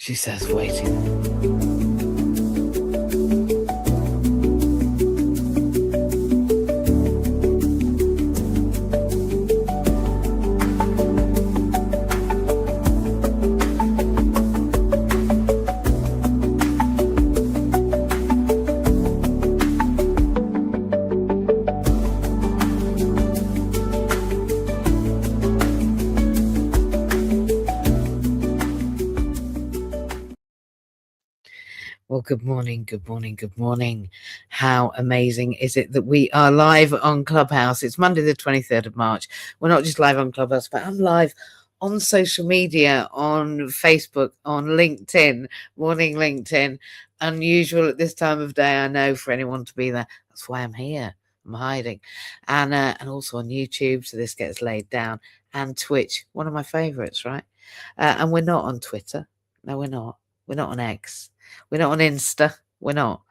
She says, waiting. Well, good morning, good morning, good morning. How amazing is it that we are live on Clubhouse? It's Monday, the 23rd of March. We're not just live on Clubhouse, but I'm live on social media, on Facebook, on LinkedIn. Morning, LinkedIn. Unusual at this time of day, I know, for anyone to be there. That's why I'm here. I'm hiding. And also on YouTube, so this gets laid down. And Twitch, one of my favorites, right? And we're not on Twitter. No, we're not. We're not on X. We're not on Insta. We're not.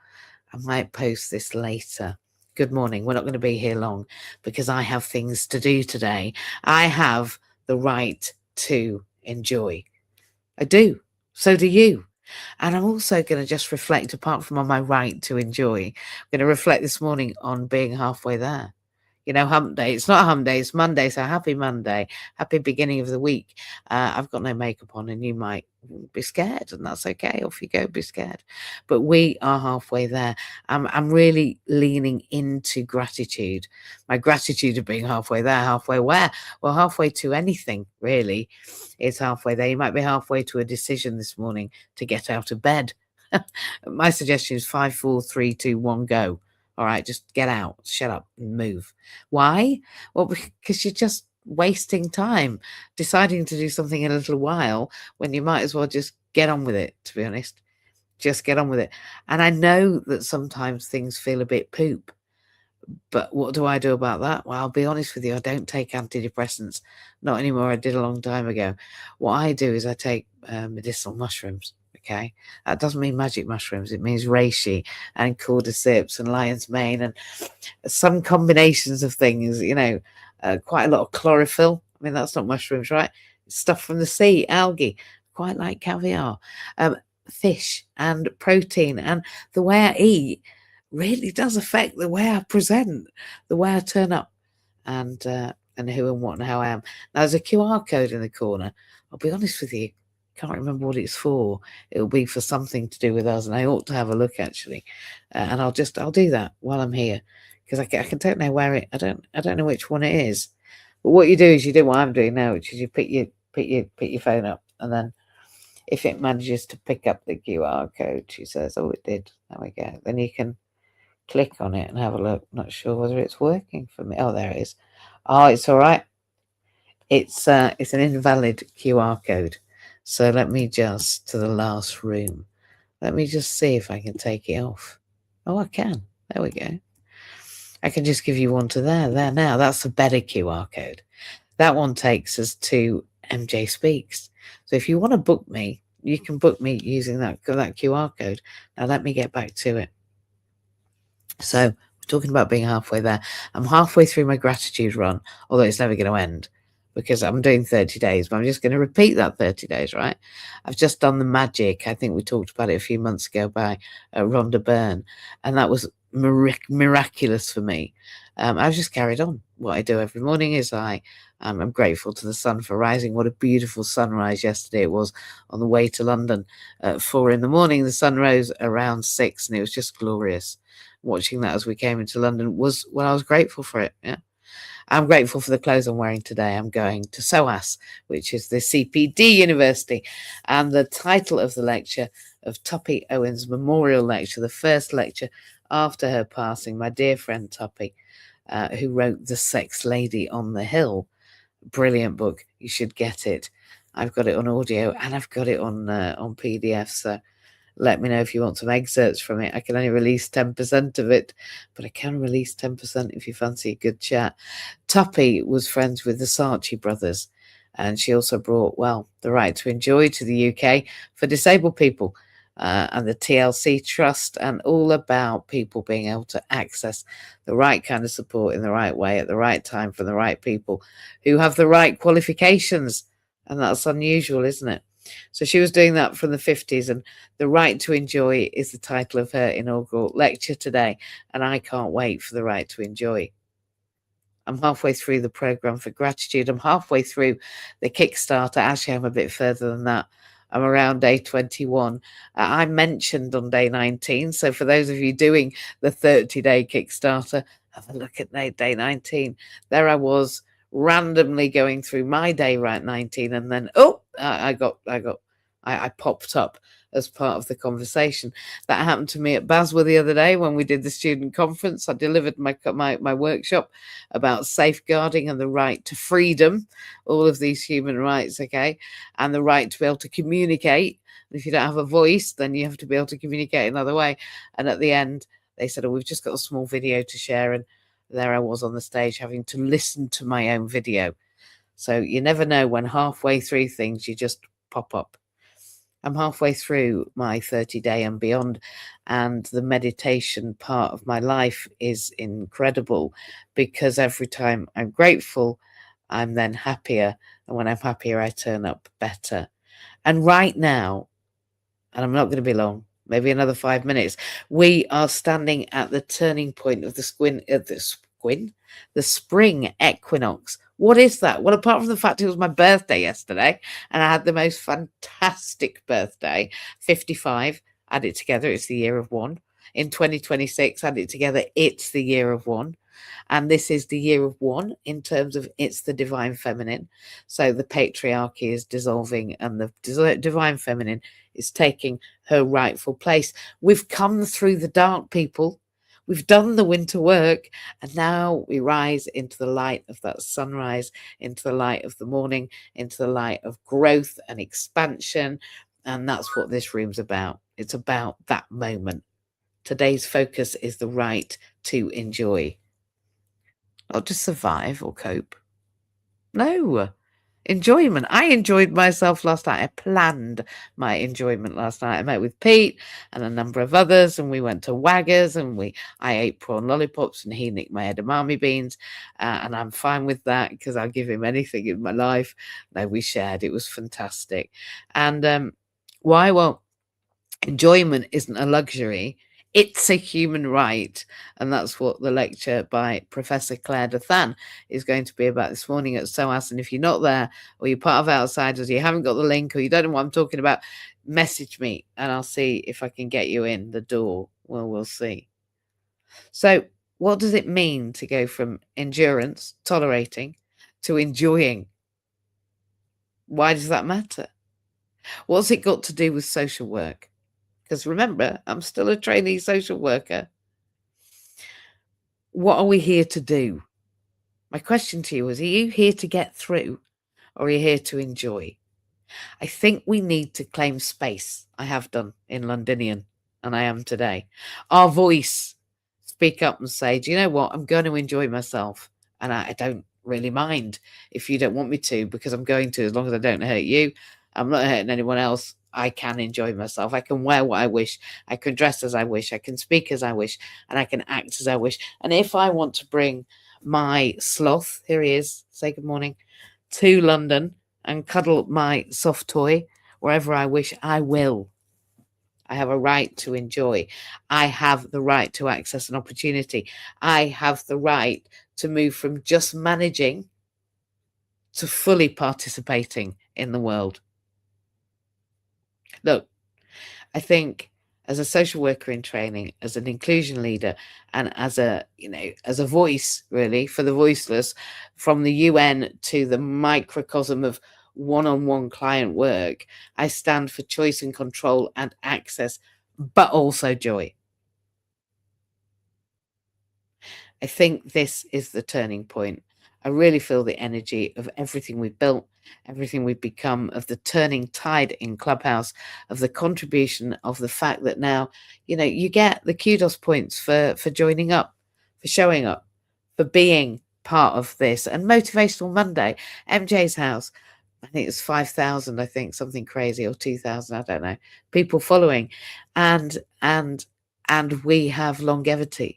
I might post this later. Good morning. We're not going to be here long because I have things to do today. I have the right to enjoy. I do. So do you. And I'm also going to just reflect, apart from on my right to enjoy, I'm going to reflect this morning on being halfway there. You know, hump day. It's not hump day, it's Monday. So happy Monday. Happy beginning of the week. I've got no makeup on and you might be scared, and that's okay. Off you go, be scared. But we are halfway there. I'm really leaning into gratitude. My gratitude of being halfway there. Halfway where? Well, halfway to anything, really. It's halfway there. You might be halfway to a decision this morning to get out of bed. My suggestion is 5, 4, 3, 2, 1, go. All right, just get out, shut up, and move. Why? Well, because you're just wasting time deciding to do something in a little while when you might as well just get on with it, to be honest. Just get on with it. And I know that sometimes things feel a bit poop. But what do I do about that? Well, I'll be honest with you, I don't take antidepressants. Not anymore. I did a long time ago. What I do is I take medicinal mushrooms. Okay, that doesn't mean magic mushrooms. It means reishi and cordyceps and lion's mane and some combinations of things. You know, quite a lot of chlorophyll. I mean, that's not mushrooms, right? It's stuff from the sea, algae. Quite like caviar, fish and protein, and the way I eat really does affect the way I present, the way I turn up, and who and what and how I am. Now, there's a QR code in the corner. I'll be honest with you, can't remember what it's for. It'll be for something to do with us, and I ought to have a look actually. And I'll do that while I'm here because I don't know where it. I don't know which one it is. But what you do is you do what I'm doing now, which is you pick your phone up, and then if it manages to pick up the QR code, she says, "Oh, it did." There we go. Then you can click on it and have a look. Not sure whether it's working for me. Oh, there it is. Oh, it's all right. It's an invalid QR code. So let me just to the last room. Let me just see if I can take it off. Oh, I can. There we go. I can just give you one to there now. That's a better QR code. That one takes us to MJ Speaks. So if you want to book me, you can book me using that QR code. Now let me get back to it. So we're talking about being halfway there. I'm halfway through my gratitude run, although it's never going to end because I'm doing 30 days, but I'm just going to repeat that 30 days, right? I've just done the magic. I think we talked about it a few months ago by Rhonda Byrne, and that was miraculous for me. I've just carried on. What I do every morning is I'm grateful to the sun for rising. What a beautiful sunrise yesterday it was on the way to London at 4 a.m. The sun rose around 6 and it was just glorious. Watching that as we came into London I was grateful for it. Yeah. I'm grateful for the clothes I'm wearing today. I'm going to SOAS, which is the CPD University, and the title of the lecture of Toppie Owens' memorial lecture, the first lecture after her passing, my dear friend Toppie, who wrote The Sex Lady on the Hill. Brilliant book. You should get it. I've got it on audio and I've got it on PDF. So let me know if you want some excerpts from it. I can only release 10% of it, but I can release 10% if you fancy a good chat. Toppie was friends with the Saatchi brothers, and she also brought, the Right to Enjoy to the UK for disabled people, and the TLC Trust, and all about people being able to access the right kind of support in the right way at the right time from the right people who have the right qualifications. And that's unusual, isn't it? So she was doing that from the 50s, and The Right to Enjoy is the title of her inaugural lecture today. And I can't wait for The Right to Enjoy. I'm halfway through the program for gratitude. I'm halfway through the Kickstarter. Actually, I'm a bit further than that. I'm around day 21. I mentioned on day 19. So for those of you doing the 30-day Kickstarter, have a look at day 19. There I was randomly going through my day right 19, and then I popped up as part of the conversation. That happened to me at Baswa the other day when we did the student conference. I delivered my workshop about safeguarding and the right to freedom, all of these human rights, okay, and the right to be able to communicate. If you don't have a voice, then you have to be able to communicate another way. And at the end, they said, "Oh, we've just got a small video to share," and there I was on the stage having to listen to my own video. So you never know when halfway through things you just pop up. I'm halfway through my 30-day and beyond, and the meditation part of my life is incredible because every time I'm grateful, I'm then happier. And when I'm happier, I turn up better. And right now, and I'm not going to be long, maybe another 5 minutes, we are standing at the turning point of the spring equinox. What is that? Well, apart from the fact it was my birthday yesterday and I had the most fantastic birthday, 55, add it together, it's the year of one. In 2026, add it together, it's the year of one. And this is the year of one in terms of it's the divine feminine. So the patriarchy is dissolving and the divine feminine is taking her rightful place. We've come through the dark, people. We've done the winter work, and now we rise into the light of that sunrise, into the light of the morning, into the light of growth and expansion. And that's what this room's about. It's about that moment. Today's focus is the right to enjoy, not to survive or cope. No. Enjoyment. I enjoyed myself last night. I planned my enjoyment last night. I met with Pete and a number of others, and we went to Waggers, and I ate prawn lollipops, and he nicked my edamame beans, and I'm fine with that because I'll give him anything in my life. No, we shared. It was fantastic. And why? Well, enjoyment isn't a luxury. It's a human right. And that's what the lecture by Professor Claire Dathan is going to be about this morning at SOAS. And if you're not there, or you're part of Outsiders, or you haven't got the link, or you don't know what I'm talking about, message me and I'll see if I can get you in the door. Well, we'll see. So what does it mean to go from endurance, tolerating, to enjoying? Why does that matter? What's it got to do with social work? Because remember, I'm still a trainee social worker. What are we here to do? My question to you is, are you here to get through, or are you here to enjoy? I think we need to claim space. I have done in Londinian, and I am today. Our voice, speak up and say, do you know what? I'm going to enjoy myself, and I don't really mind if you don't want me to, because I'm going to, as long as I don't hurt you. I'm not hurting anyone else. I can enjoy myself. I can wear what I wish. I can dress as I wish. I can speak as I wish, and I can act as I wish. And if I want to bring my sloth, here he is, say good morning, to London and cuddle my soft toy wherever I wish, I will. I have a right to enjoy. I have the right to access an opportunity. I have the right to move from just managing to fully participating in the world. Look, I think as a social worker in training, as an inclusion leader, and as a voice really for the voiceless, from the UN to the microcosm of one-on-one client work, I stand for choice and control and access, but also joy. I think this is the turning point. I really feel the energy of everything we've built, everything we've become, of the turning tide in Clubhouse, of the contribution, of the fact that now, you get the kudos points for joining up, for showing up, for being part of this. And Motivational Monday, MJ's house, I think it's 5,000, I think, something crazy, or 2,000, I don't know, people following. And we have longevity.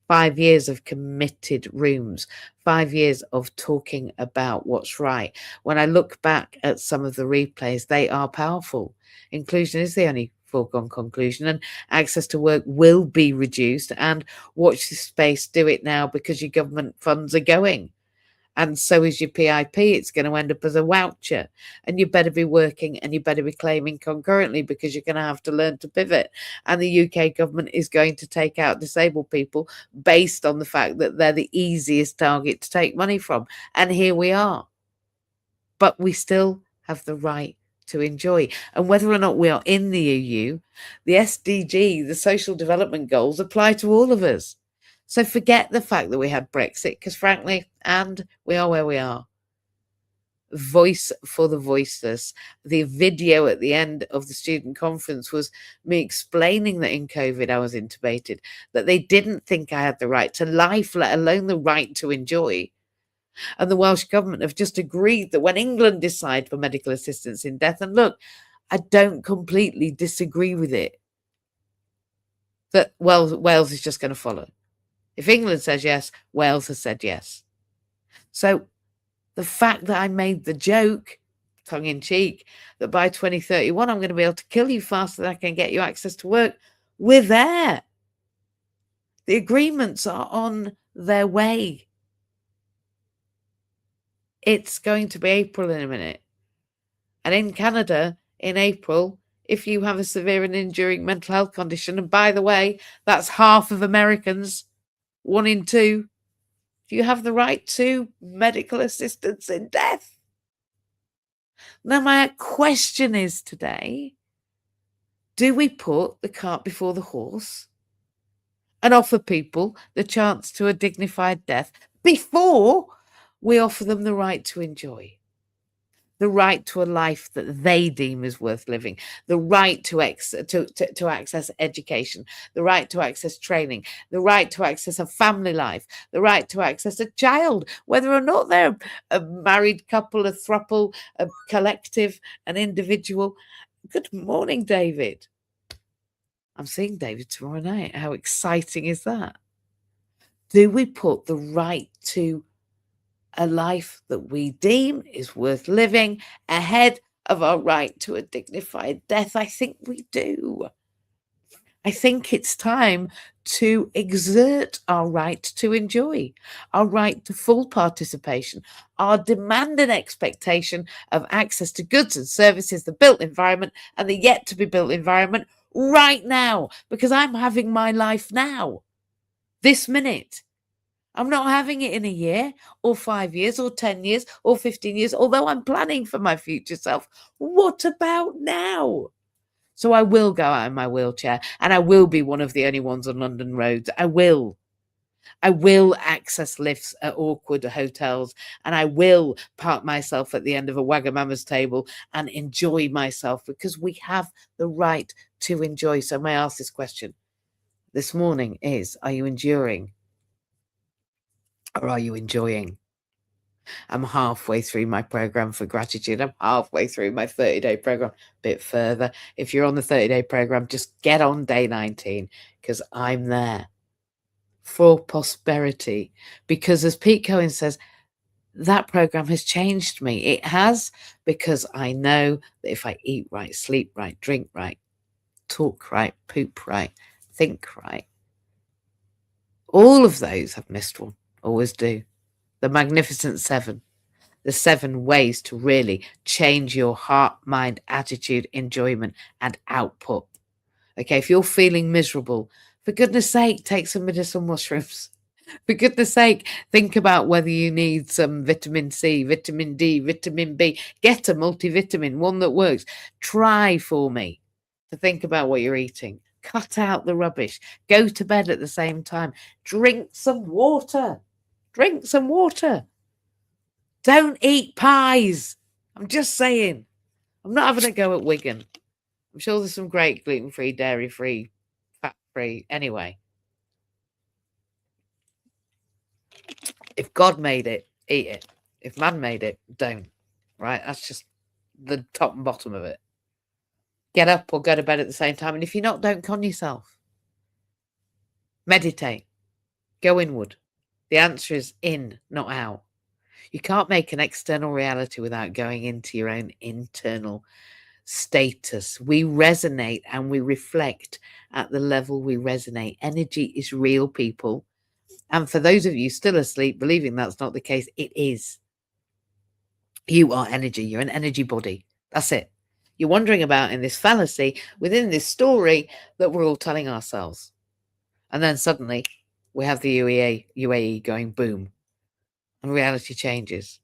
5 years of committed rooms, 5 years of talking about what's right. When I look back at some of the replays, they are powerful. Inclusion is the only foregone conclusion, and access to work will be reduced. And watch this space, do it now, because your government funds are going. And so is your PIP. It's going to end up as a voucher. And you better be working and you better be claiming concurrently, because you're going to have to learn to pivot. And the UK government is going to take out disabled people based on the fact that they're the easiest target to take money from. And here we are. But we still have the right to enjoy. And whether or not we are in the EU, the SDG, the social development goals, apply to all of us. So forget the fact that we had Brexit, because frankly, and we are where we are. Voice for the voiceless. The video at the end of the student conference was me explaining that in COVID I was intubated, that they didn't think I had the right to life, let alone the right to enjoy. And the Welsh government have just agreed that when England decide for medical assistance in death, and look, I don't completely disagree with it, that Wales is just going to follow. If England says yes, Wales has said yes. So the fact that I made the joke, tongue in cheek, that by 2031 I'm going to be able to kill you faster than I can get you access to work, we're there. The agreements are on their way. It's going to be April in a minute. And in Canada, in April, if you have a severe and enduring mental health condition, and by the way, that's half of Americans, 1 in 2, you have the right to medical assistance in death. Now, my question is today, do we put the cart before the horse and offer people the chance to a dignified death before we offer them the right to enjoy? The right to a life that they deem is worth living, the right to access education, the right to access training, the right to access a family life, the right to access a child, whether or not they're a married couple, a throuple, a collective, an individual. Good morning, David. I'm seeing David tomorrow night. How exciting is that? Do we put the right to a life that we deem is worth living ahead of our right to a dignified death? I think we do. I think it's time to exert our right to enjoy, our right to full participation, our demand and expectation of access to goods and services, the built environment and the yet to be built environment right now, because I'm having my life now, this minute. I'm not having it in a year or 5 years or 10 years or 15 years, although I'm planning for my future self. What about now? So I will go out in my wheelchair, and I will be one of the only ones on London roads. I will access lifts at awkward hotels, and I will park myself at the end of a Wagamama's table and enjoy myself, because we have the right to enjoy. So may I ask this question this morning is, are you enduring? Or are you enjoying? I'm halfway through my program for gratitude. I'm halfway through my 30-day program, a bit further. If you're on the 30-day program, just get on day 19, because I'm there for prosperity. Because as Pete Cohen says, that program has changed me. It has, because I know that if I eat right, sleep right, drink right, talk right, poop right, think right, all of those, I've missed one, always do. The Magnificent Seven, the 7 ways to really change your heart, mind, attitude, enjoyment, and output. Okay, if you're feeling miserable, for goodness sake, take some medicinal mushrooms. For goodness sake, think about whether you need some vitamin C, vitamin D, vitamin B. Get a multivitamin, one that works. Try for me to think about what you're eating. Cut out the rubbish. Go to bed at the same time. Drink some water. Drink some water. Don't eat pies. I'm just saying. I'm not having a go at Wigan. I'm sure there's some great gluten-free, dairy-free, fat-free. Anyway, if God made it, eat it. If man made it, don't. Right? That's just the top and bottom of it. Get up or go to bed at the same time. And if you're not, don't con yourself. Meditate. Go inward. The answer is in, not out. You can't make an external reality without going into your own internal status. We resonate and we reflect at the level we resonate. Energy is real, people. And for those of you still asleep, believing that's not the case, it is. You are energy. You're an energy body. That's it. You're wandering about in this fallacy within this story that we're all telling ourselves. And then suddenly we have the UAE going boom and reality changes.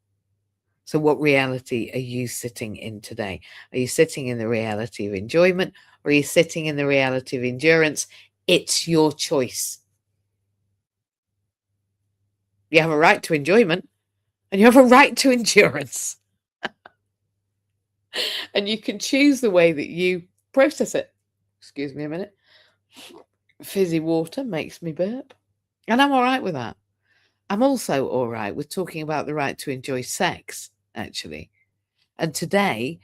So what reality are you sitting in today? Are you sitting in the reality of enjoyment, or are you sitting in the reality of endurance? It's your choice. You have a right to enjoyment and you have a right to endurance. And you can choose the way that you process it. Excuse me a minute. Fizzy water makes me burp. And I'm all right with that. I'm also all right with talking about the right to enjoy sex, actually. And today,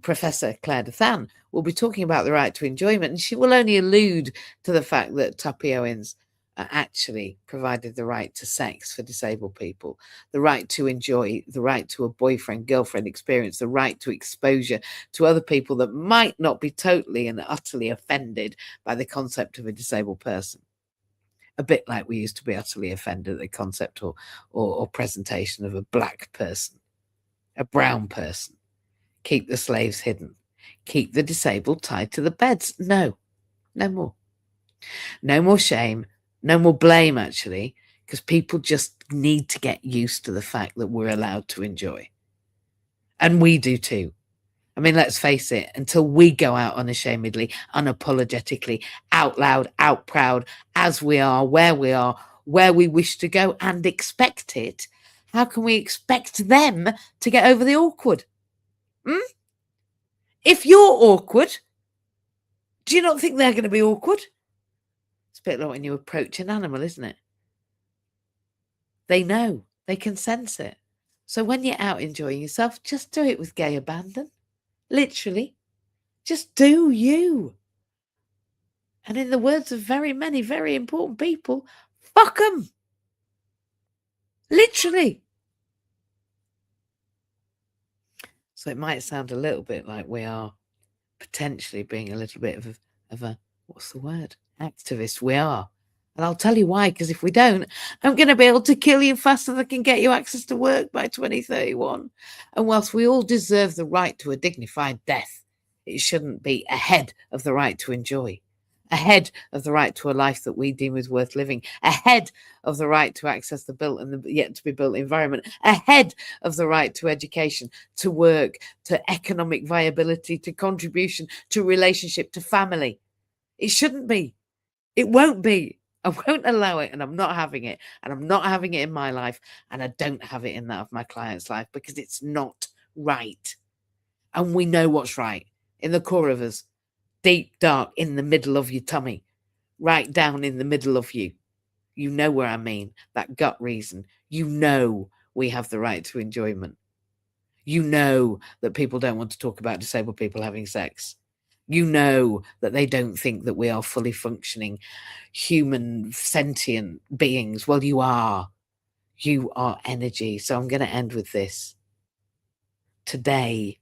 Professor Claire de Than will be talking about the right to enjoyment, and she will only allude to the fact that Tuppy Owens actually provided the right to sex for disabled people, the right to enjoy, the right to a boyfriend, girlfriend experience, the right to exposure to other people that might not be totally and utterly offended by the concept of a disabled person. A bit like we used to be utterly offended at the concept or presentation of a black person, a brown person. Keep the slaves hidden. Keep the disabled tied to the beds. No more. No more shame. No more blame, actually, because people just need to get used to the fact that we're allowed to enjoy. And we do too. I mean, let's face it, until we go out unashamedly, unapologetically, out loud, out proud, as we are, where we wish to go and expect it, how can we expect them to get over the awkward? If you're awkward, do you not think they're going to be awkward? It's a bit like when you approach an animal, isn't it? They know, they can sense it. So when you're out enjoying yourself, just do it with gay abandon. Literally. Just do you. And in the words of very many very important people, fuck them. Literally. So it might sound a little bit like we are potentially being a little bit of a what's the word? Activist. We are. And I'll tell you why, because if we don't, I'm going to be able to kill you faster than I can get you access to work by 2031. And whilst we all deserve the right to a dignified death, it shouldn't be ahead of the right to enjoy, ahead of the right to a life that we deem is worth living, ahead of the right to access the built and the yet to be built environment, ahead of the right to education, to work, to economic viability, to contribution, to relationship, to family. It shouldn't be. It won't be. I won't allow it, and I'm not having it. And I'm not having it in my life, and I don't have it in that of my client's life, because it's not right. And we know what's right in the core of us, deep, dark, in the middle of your tummy, right down in the middle of you. You know where I mean, that gut reason. You know we have the right to enjoyment. You know that people don't want to talk about disabled people having sex. You know that they don't think that we are fully functioning human sentient beings. Well, you are. You are energy. So I'm going to end with this. Today,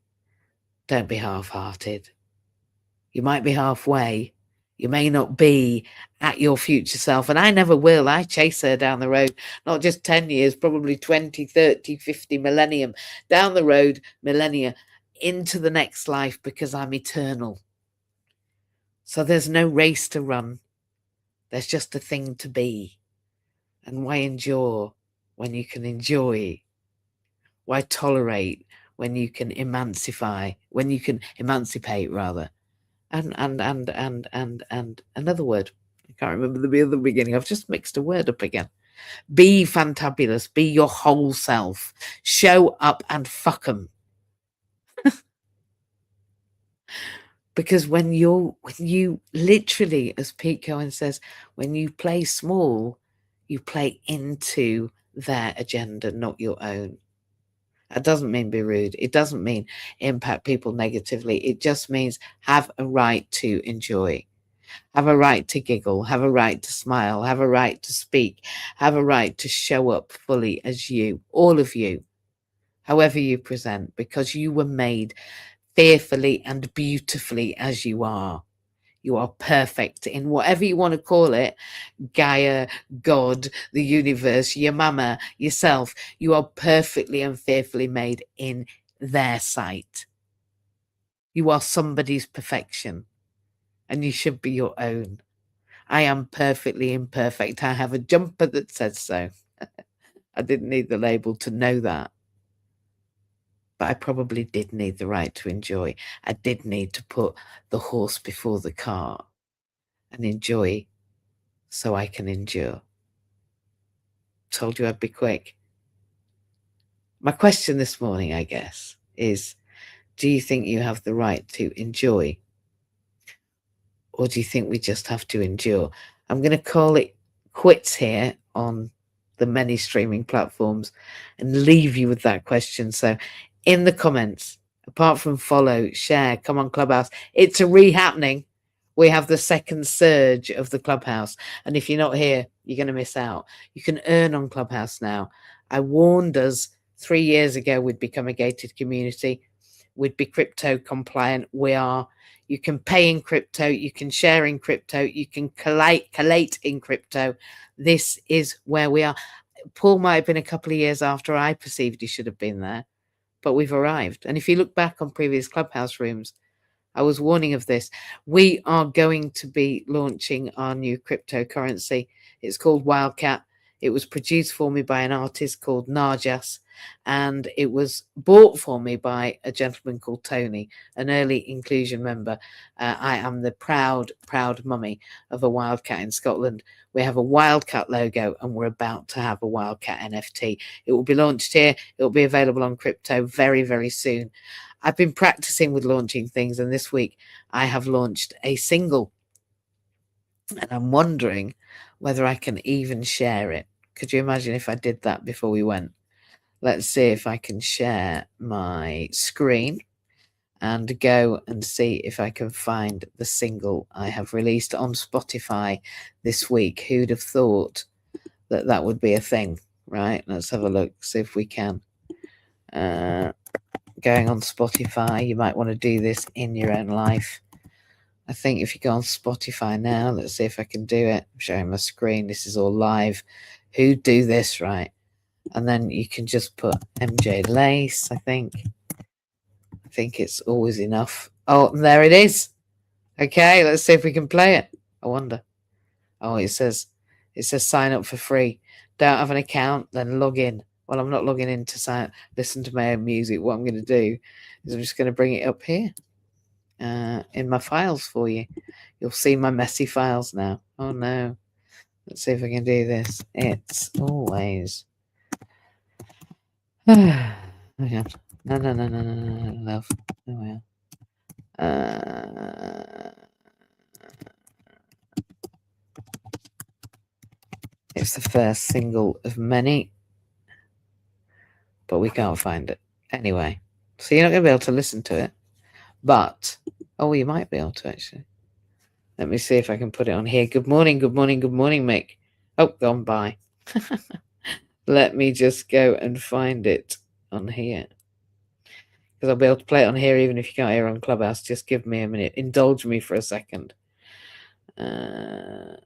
don't be half-hearted. You might be halfway. You may not be at your future self. And I never will. I chase her down the road, not just 10 years, probably 20, 30, 50, millennium, down the road, millennia, into the next life, because I'm eternal. So there's no race to run. There's just a thing to be. And why endure when you can enjoy? Why tolerate when you can emancipate, rather? And another word. I can't remember the other beginning. I've just mixed a word up again. Be fantabulous. Be your whole self. Show up and fuck 'em. Because when you literally, as Pete Cohen says, when you play small, you play into their agenda, not your own. That doesn't mean be rude. It doesn't mean impact people negatively. It just means have a right to enjoy. have a right to giggle, have a right to smile, have a right to speak, have a right to show up fully as you, all of you, however you present, because you were made fearfully and beautifully as you are. You are perfect in whatever you want to call it. Gaia, God, the universe, your mama, yourself. You are perfectly and fearfully made in their sight. You are somebody's perfection, and you should be your own. I am perfectly imperfect. I have a jumper that says so. I didn't need the label to know that. But I probably did need the right to enjoy. I did need to put the horse before the cart and enjoy so I can endure. Told you I'd be quick. My question this morning, I guess, is do you think you have the right to enjoy? Or do you think we just have to endure? I'm going to call it quits here on the many streaming platforms and leave you with that question. So in the comments, apart from follow, share, come on Clubhouse, it's a re-happening. We have the second surge of the Clubhouse. And if you're not here, you're going to miss out. You can earn on Clubhouse now. I warned us 3 years ago we'd become a gated community. We'd be crypto compliant. We are. You can pay in crypto. You can share in crypto. You can collate in crypto. This is where we are. Paul might have been a couple of years after I perceived he should have been there, but we've arrived. And if you look back on previous Clubhouse rooms, I was warning of this. We are going to be launching our new cryptocurrency. It's called Wildcat. It was produced for me by an artist called Narjas, and it was bought for me by a gentleman called Tony, an early inclusion member. I am the proud mummy of a Wildcat in Scotland. We have a Wildcat logo, and we're about to have a Wildcat NFT. It will be launched here. It will be available on crypto very, very soon. I've been practicing with launching things, and this week I have launched a single, and I'm wondering whether I can even share it. Could you imagine if I did that before we went? Let's see if I can share my screen and go and see if I can find the single I have released on Spotify this week. Who'd have thought that that would be a thing, right? Let's have a look, see if we can. Going on Spotify, you might want to do this in your own life. I think if you go on Spotify now, let's see if I can do it. I'm showing my screen. This is all live. Who'd do this, right? And then you can just put MJ Lace, I think. I think it's always enough. Oh, there it is. Okay, let's see if we can play it. I wonder. Oh, it says sign up for free. Don't have an account, then log in. Well, I'm not logging in to listen to my own music. What I'm going to do is I'm just going to bring it up here in my files for you. You'll see my messy files now. Oh, no. Let's see if I can do this. It's always... okay. No, love. There we are. It's the first single of many, but we can't find it. Anyway, so you're not going to be able to listen to it, but, oh, you might be able to actually. Let me see if I can put it on here. Good morning, Mick. Oh, gone by. Let me just go and find it on here. Because I'll be able to play it on here even if you can't hear on Clubhouse. Just give me a minute. Indulge me for a second. There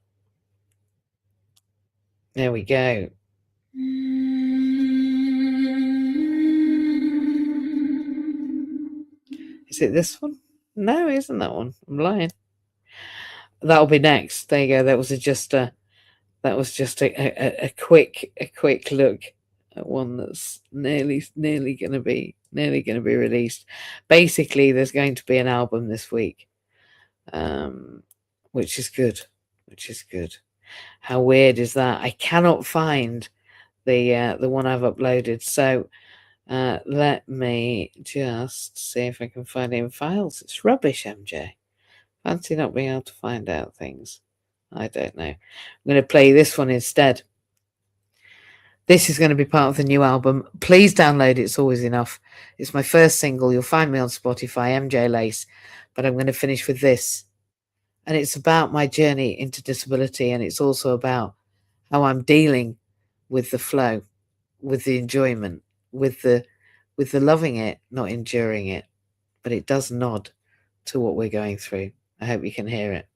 we go. Is it this one? No, it isn't that one. I'm lying. That'll be next. There you go. That was just a quick look at one that's nearly going to be released. Basically, there's going to be an album this week, which is good. How weird is that? I cannot find the one I've uploaded. So let me just see if I can find it in files. It's rubbish, MJ. Fancy not being able to find out things. I don't know. I'm going to play this one instead. This is going to be part of the new album. Please download it. It's always enough. It's my first single. You'll find me on Spotify, MJ Lace. But I'm going to finish with this. And it's about my journey into disability, and it's also about how I'm dealing with the flow, with the enjoyment, with the loving it, not enduring it. But it does nod to what we're going through. I hope you can hear it.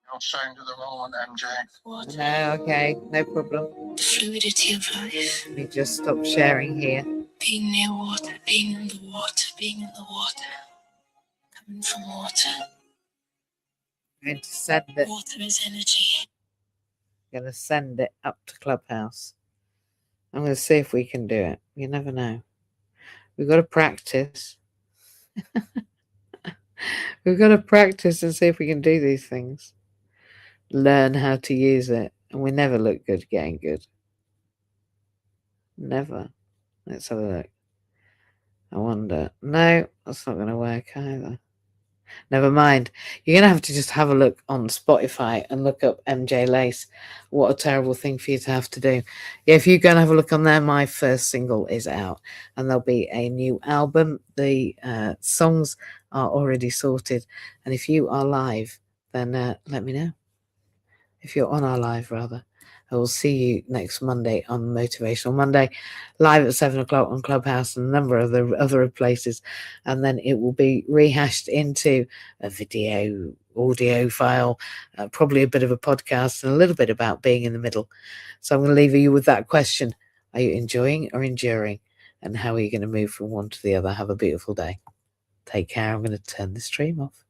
You're showing to the wrong one, MJ. What? No, okay, no problem. The fluidity of life. Let me just stop sharing here. Being near water, being in the water, being in the water. Coming from water. I'm going to send it. Water is energy. I'm going to send it up to Clubhouse. I'm going to see if we can do it. You never know. We've got to practice. We've got to practice and see if we can do these things. Learn how to use it. And we never look good getting good. Never. Let's have a look. I wonder. No, that's not going to work either. Never mind. You're going to have to just have a look on Spotify and look up MJ Lace. What a terrible thing for you to have to do. Yeah, if you go and have a look on there, my first single is out and there'll be a new album. The songs are already sorted. And if you are live, then let me know. If you're on our live, rather. I will see you next Monday on Motivational Monday, live at 7 o'clock on Clubhouse and a number of other places. And then it will be rehashed into a video, audio file, probably a bit of a podcast and a little bit about being in the middle. So I'm going to leave you with that question. Are you enjoying or enduring? And how are you going to move from one to the other? Have a beautiful day. Take care. I'm going to turn the stream off.